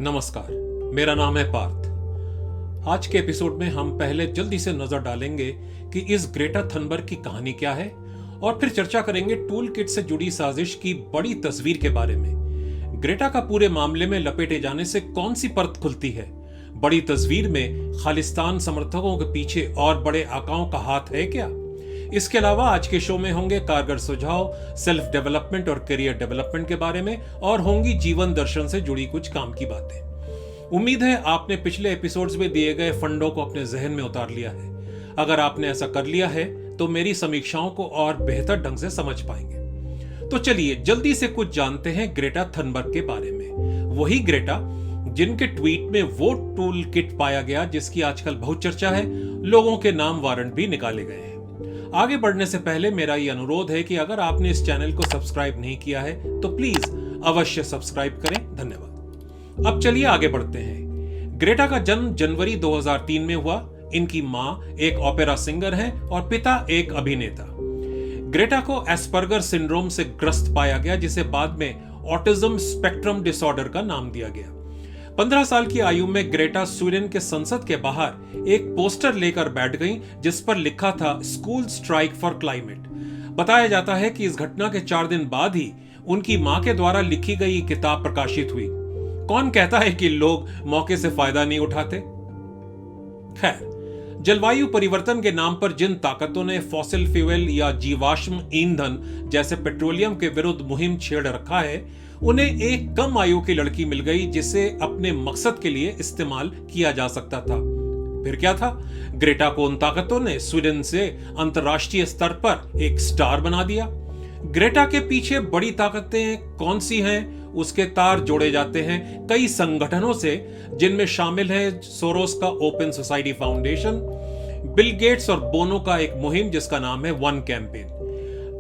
नमस्कार, मेरा नाम है पार्थ। आज के एपिसोड में हम पहले जल्दी से नजर डालेंगे कि इस ग्रेटा थनबर्ग की कहानी क्या है और फिर चर्चा करेंगे टूल किट से जुड़ी साजिश की बड़ी तस्वीर के बारे में। ग्रेटा का पूरे मामले में लपेटे जाने से कौन सी परत खुलती है? बड़ी तस्वीर में खालिस्तान समर्थकों के पीछे और बड़े आकाओं का हाथ है क्या? इसके अलावा आज के शो में होंगे कारगर सुझाव सेल्फ डेवलपमेंट और करियर डेवलपमेंट के बारे में और होंगी जीवन दर्शन से जुड़ी कुछ काम की बातें। उम्मीद है आपने पिछले एपिसोड्स में दिए गए फंडों को अपने जहन में उतार लिया है। अगर आपने ऐसा कर लिया है तो मेरी समीक्षाओं को और बेहतर ढंग से समझ पाएंगे। तो चलिए जल्दी से कुछ जानते हैं ग्रेटा थनबर्ग के बारे में। वही ग्रेटा जिनके ट्वीट में वो टूल किट पाया गया जिसकी आजकल बहुत चर्चा है, लोगों के नाम वारंट भी निकाले गए हैं। आगे बढ़ने से पहले मेरा ये अनुरोध है कि अगर आपने इस चैनल को सब्सक्राइब नहीं किया है तो प्लीज अवश्य सब्सक्राइब करें। धन्यवाद। अब चलिए आगे बढ़ते हैं। ग्रेटा का जन्म जनवरी 2003 में हुआ। इनकी मां एक ओपेरा सिंगर हैं और पिता एक अभिनेता। ग्रेटा को एस्पर्गर सिंड्रोम से ग्रस्त पाया गया, जिसे बाद में ऑटिज्म स्पेक्ट्रम डिसऑर्डर का नाम दिया गया। 15 साल की आयु में ग्रेटा स्वीडन के संसद के बाहर एक पोस्टर लेकर बैठ गईं जिस पर लिखा था स्कूल स्ट्राइक फॉर क्लाइमेट। बताया जाता है कि इस घटना के 4 दिन बाद ही उनकी मां के द्वारा लिखी गई किताब प्रकाशित हुई। कौन कहता है कि लोग मौके से फायदा नहीं उठाते? खैर, जलवायु परिवर्तन के नाम पर जिन ताकतों ने फॉसिल फ्यूल या जीवाश्म ईंधन जैसे पेट्रोलियम के विरुद्ध मुहिम छेड़ रखा है, उन्हें एक कम आयु की लड़की मिल गई जिसे अपने मकसद के लिए इस्तेमाल किया जा सकता था। फिर क्या था? ग्रेटा को उन ताकतों ने स्वीडन से अंतर्राष्ट्रीय स्तर पर एक स्टार बना दिया। ग्रेटा के पीछे बड़ी ताकतें कौन सी हैं? उसके तार जोड़े जाते हैं कई संगठनों से, जिनमें शामिल है सोरोस का open society foundation, Bill Gates और बोनो का एक मुहिम जिसका नाम है वन कैंपेन।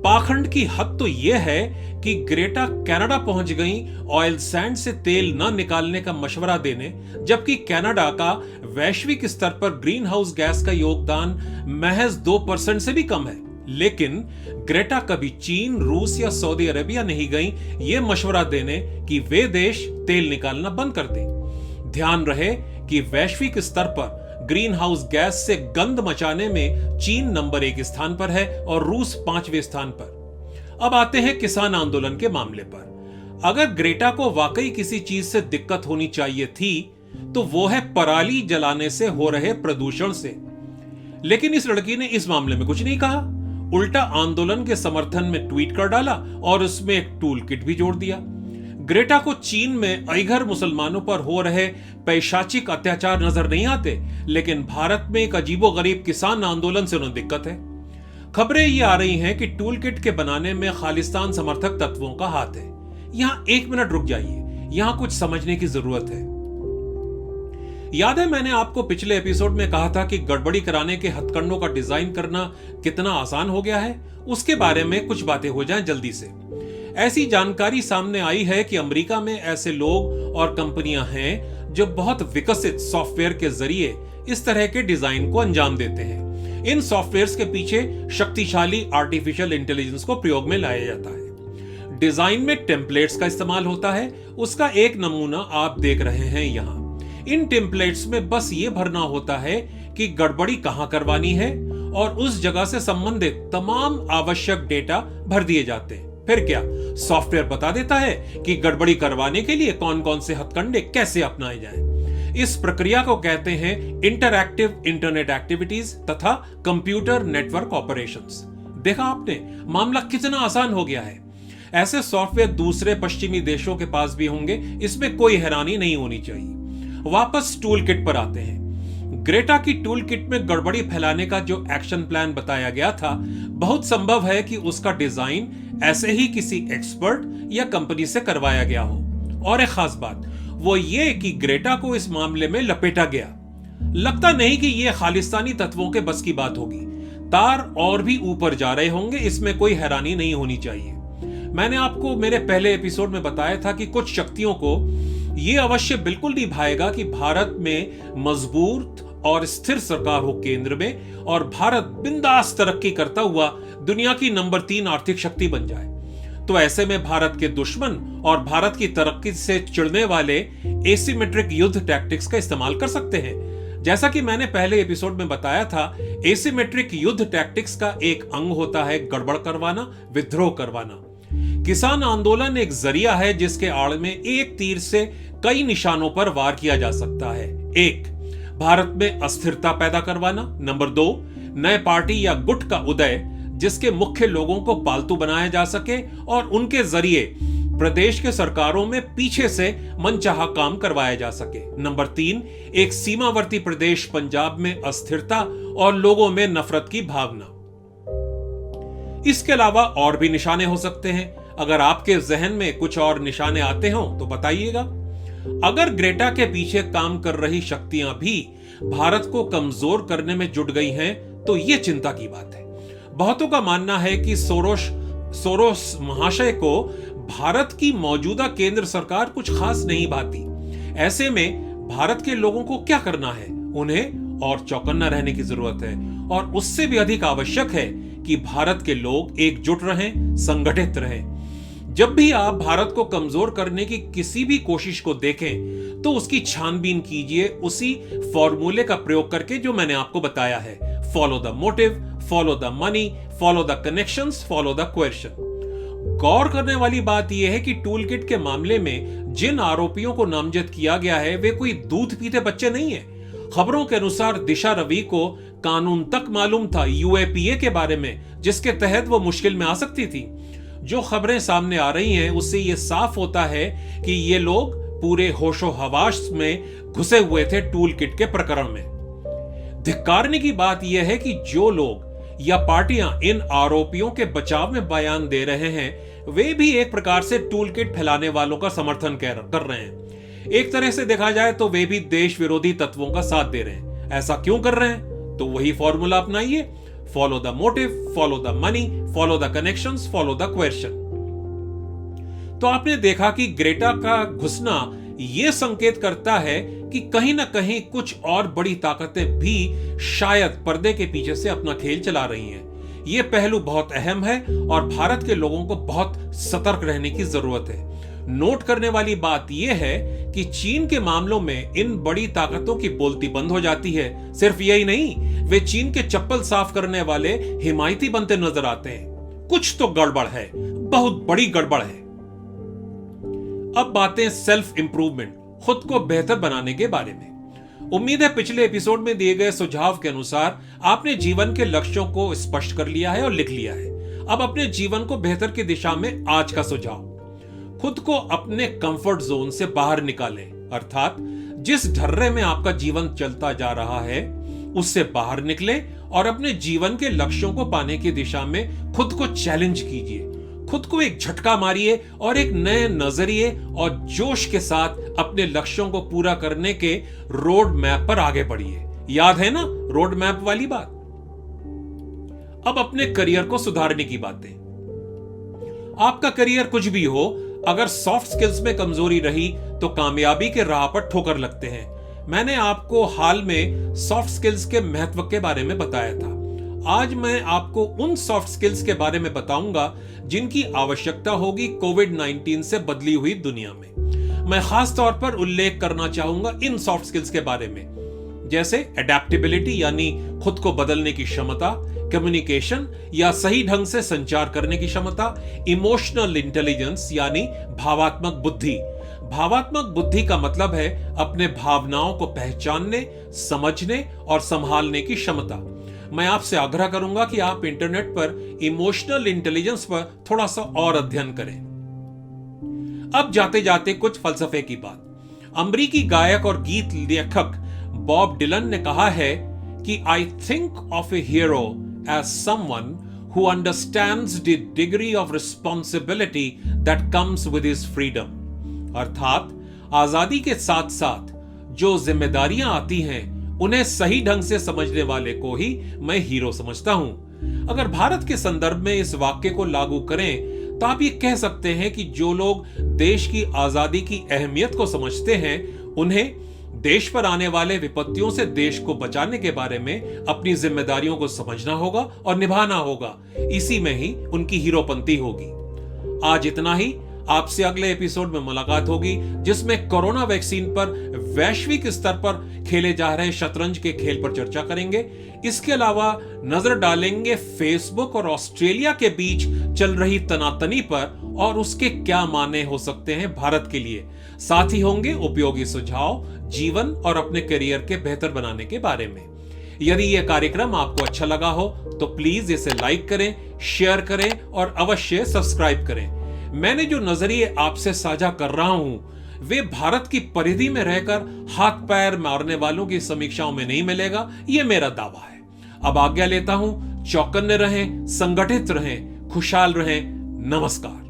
पाखंड की हद तो यह है कि ग्रेटा कनाडा पहुंच गईं ऑयल सैंड से तेल न निकालने का मशवरा देने, जबकि कनाडा का वैश्विक स्तर पर ग्रीन हाउस गैस का योगदान महज 2% से भी कम है। लेकिन ग्रेटा कभी चीन, रूस या सऊदी अरेबिया नहीं गईं यह मशवरा देने कि वे देश तेल निकालना बंद कर दें। ध्यान रहे कि वैश्विक स्तर पर ग्रीन हाउस गैस से गंध मचाने में चीन नंबर 1 स्थान पर है और रूस 5वें स्थान पर। अब आते हैं किसान आंदोलन के मामले पर। अगर ग्रेटा को वाकई किसी चीज से दिक्कत होनी चाहिए थी तो वो है पराली जलाने से हो रहे प्रदूषण से। लेकिन इस लड़की ने इस मामले में कुछ नहीं कहा, उल्टा आंदोलन के समर्थन में ट्वीट कर डाला और उसमें एक टूल किट भी जोड़ दिया। ग्रेटा को चीन में अइगर मुसलमानों पर हो रहे पैशाचिक अत्याचार नजर नहीं आते, लेकिन भारत में एक अजीबोगरीब किसान आंदोलन से उन्हें दिक्कत है। खबरें ये आ रही हैं कि टूल किट के बनाने में खालिस्तान समर्थक तत्वों का हाथ है। यहां 1 मिनट रुक जाइए, यहां कुछ समझने की जरूरत है। याद है मैंने आपको पिछले एपिसोड में कहा था कि गड़बड़ी कराने के हथकंडों का डिजाइन करना कितना आसान हो गया है? उसके बारे में कुछ बातें हो जाएं जल्दी से। ऐसी जानकारी सामने आई है कि अमेरिका में ऐसे लोग और कंपनियां हैं जो बहुत विकसित सॉफ्टवेयर के जरिए इस तरह के डिजाइन को अंजाम देते हैं। इन सॉफ्टवेयर्स के पीछे शक्तिशाली आर्टिफिशियल इंटेलिजेंस को प्रयोग में लाया जाता है। डिजाइन में टेम्पलेट्स का इस्तेमाल होता है। उसका एक नमूना आप देख रहे हैं यहां। इन टेम्पलेट्स में बस ये भरना होता है कि गड़बड़ी कहां करवानी है और उस जगह से संबंधित तमाम आवश्यक डेटा भर दिए जाते हैं। फिर क्या, सॉफ्टवेयर बता देता है कि गड़बड़ी करवाने के लिए कौन कौन से हथकंडे कैसे अपनाए जाएं। इस प्रक्रिया को कहते हैं इंटरैक्टिव इंटरनेट एक्टिविटीज तथा कंप्यूटर नेटवर्क ऑपरेशंस। देखा आपने, मामला कितना आसान हो गया है। ऐसे सॉफ्टवेयर दूसरे पश्चिमी देशों के पास भी होंगे, इसमें कोई हैरानी नहीं होनी चाहिए। वापस टूल किट पर आते हैं। ग्रेटा की टूल किट में गड़बड़ी फैलाने का जो एक्शन प्लान बताया गया था, बहुत संभव है कि उसका डिजाइन ऐसे ही किसी एक्सपर्ट या कंपनी से करवाया गया हो। और एक खास बात वो ये कि ग्रेटा को इस मामले में लपेटा गया। लगता नहीं कि यह खालिस्तानी तत्वों के बस की बात होगी। तार और भी ऊपर जा रहे होंगे, इसमें कोई हैरानी नहीं होनी चाहिए। मैंने आपको मेरे पहले एपिसोड में बताया था कि कुछ शक्तियों को यह अवश्य बिल्कुल नहीं भाएगा कि भारत में मजबूत और स्थिर सरकार हो केंद्र में और भारत बिंदास तरक्की करता हुआ दुनिया की नंबर 3 आर्थिक शक्ति बन जाए। तो ऐसे में भारत के दुश्मन और भारत की तरक्की से चिढ़ने वाले एसिमेट्रिक युद्ध टैक्टिक्स का इस्तेमाल कर सकते हैं। जैसा कि मैंने पहले एपिसोड में बताया था, एसिमेट्रिक युद्ध टैक्टिक्स का एक अंग होता है गड़बड़ करवाना, विद्रोह करवाना। किसान आंदोलन एक जरिया है जिसके आड़ में एक तीर से कई निशानों पर वार किया जा सकता है। 1, भारत में अस्थिरता पैदा करवाना। नंबर 2, नए पार्टी या गुट का उदय जिसके मुख्य लोगों को पालतू बनाया जा सके और उनके जरिए प्रदेश के सरकारों में पीछे से मनचाहा काम करवाया जा सके। नंबर 3, एक सीमावर्ती प्रदेश पंजाब में अस्थिरता और लोगों में नफरत की भावना। इसके अलावा और भी निशाने हो सकते हैं। अगर आपके जहन में कुछ और निशाने आते हो तो बताइएगा। अगर ग्रेटा के पीछे काम कर रही शक्तियां भी भारत को कमजोर करने में जुट गई हैं, तो यह चिंता की बात है। बहुतों का मानना है कि सोरोस महाशय को भारत की मौजूदा केंद्र सरकार कुछ खास नहीं भाती। ऐसे में भारत के लोगों को क्या करना है? उन्हें और चौकन्ना रहने की जरूरत है, और उससे भी अधिक आवश्यक है कि भारत के लोग एकजुट रहें, संगठित रहें। जब भी आप भारत को कमजोर करने की किसी भी कोशिश को देखें तो उसकी छानबीन कीजिए उसी फॉर्मूले का प्रयोग करके जो मैंने आपको बताया है। Follow the motive, follow the money, follow the connections, follow the question. गौर करने वाली बात यह है कि टूल किट के मामले में जिन आरोपियों को नामजद किया गया है वे कोई दूध पीते बच्चे नहीं है। खबरों के अनुसार दिशा रवि को कानून तक मालूम था यूएपीए के बारे में, जिसके तहत वो मुश्किल में आ सकती थी। जो खबरें सामने आ रही हैं उससे यह साफ होता है कि ये लोग पूरे होशो हवास में घुसे हुए थे टूल किट के प्रकरण में। धिक्कारने की बात यह है कि जो लोग या पार्टियां इन आरोपियों के बचाव में बयान दे रहे हैं वे भी एक प्रकार से टूल किट फैलाने वालों का समर्थन कर रहे हैं। एक तरह से देखा जाए तो वे भी देश विरोधी तत्वों का साथ दे रहे हैं। ऐसा क्यों कर रहे हैं? तो वही फॉर्मूला अपनाइए। Follow the motive, follow the money, follow the connections, follow the question. तो आपने देखा कि ग्रेटा का घुसना यह संकेत करता है कि कहीं ना कहीं कुछ और बड़ी ताकतें भी शायद पर्दे के पीछे से अपना खेल चला रही हैं। यह पहलू बहुत अहम है और भारत के लोगों को बहुत सतर्क रहने की जरूरत है। नोट करने वाली बात यह है कि चीन के मामलों में इन बड़ी ताकतों की बोलती बंद हो जाती है। सिर्फ यही नहीं, वे चीन के चप्पल साफ करने वाले हिमायती बनते नजर आते हैं। कुछ तो गड़बड़ है, बहुत बड़ी गड़बड़ है। अब बातें सेल्फ इंप्रूवमेंट, खुद को बेहतर बनाने के बारे में। उम्मीद है पिछले एपिसोड में दिए गए सुझाव के अनुसार आपने जीवन के लक्ष्यों को स्पष्ट कर लिया है और लिख लिया है। अब अपने जीवन को बेहतर की दिशा में आज का सुझाव, खुद को अपने कंफर्ट जोन से बाहर निकालें, अर्थात जिस ढर्रे में आपका जीवन चलता जा रहा है उससे बाहर निकलें और अपने जीवन के लक्ष्यों को पाने की दिशा में खुद को चैलेंज कीजिए। खुद को एक झटका मारिए और एक नए नजरिए और जोश के साथ अपने लक्ष्यों को पूरा करने के रोड मैप पर आगे बढ़िए। याद है ना रोड मैप वाली बात? अब अपने करियर को सुधारने की बातें। आपका करियर कुछ भी हो, अगर सॉफ्ट स्किल्स में कमजोरी रही तो कामयाबी के राह पर ठोकर लगते हैं। मैंने आपको हाल में सॉफ्ट स्किल्स के महत्व के बारे में बताया था। आज मैं आपको उन सॉफ्ट स्किल्स के बारे में बताऊंगा जिनकी आवश्यकता होगी कोविड-19 से बदली हुई दुनिया में। मैं खास तौर पर उल्लेख करना चाहूंगा इन सॉफ्ट स्किल्स के बारे में, जैसे एडेप्टेबिलिटी यानी खुद को बदलने की क्षमता, कम्युनिकेशन या सही ढंग से संचार करने की क्षमता, इमोशनल इंटेलिजेंस यानी भावात्मक बुद्धि। भावात्मक बुद्धि का मतलब है अपने भावनाओं को पहचानने, समझने और संभालने की क्षमता। मैं आपसे आग्रह करूंगा कि आप इंटरनेट पर इमोशनल इंटेलिजेंस पर थोड़ा सा और अध्ययन करें। अब जाते जाते कुछ फलसफे की बात। अमरीकी गायक और गीत लेखक बॉब डिलन ने कहा है कि I think of a hero as someone who understands the degree of responsibility that comes with his freedom। अर्थात आजादी के साथ साथ जो जिम्मेदारियां आती हैं उन्हें सही ढंग से समझने वाले को ही मैं हीरो समझता हूं। अगर भारत के संदर्भ में इस वाक्य को लागू करें तो आप ये कह सकते हैं कि जो लोग देश की आजादी की अहमियत को समझते हैं उन्हें देश पर आने वाले विपत्तियों से देश को बचाने के बारे में अपनी जिम्मेदारियों को समझना होगा और निभाना होगा। इसी में ही उनकी हीरोपंती होगी। आज इतना ही। आपसे अगले एपिसोड में मुलाकात होगी जिसमें कोरोना वैक्सीन पर वैश्विक स्तर पर खेले जा रहे शतरंज के खेल पर चर्चा करेंगे। इसके अलावा नजर डालेंगे फेसबुक और ऑस्ट्रेलिया के बीच चल रही तनातनी पर और उसके क्या माने हो सकते हैं भारत के लिए। साथ ही होंगे उपयोगी सुझाव जीवन और अपने करियर के बेहतर बनाने के बारे में। यदि यह कार्यक्रम आपको अच्छा लगा हो तो प्लीज इसे लाइक करें, शेयर करें और अवश्य सब्सक्राइब करें। मैंने जो नजरिए आपसे साझा कर रहा हूं वे भारत की परिधि में रहकर हाथ पैर मारने वालों की समीक्षाओं में नहीं मिलेगा, यह मेरा दावा है। अब आज्ञा लेता हूं। चौकन्ने रहें, संगठित रहें, खुशहाल रहें। नमस्कार।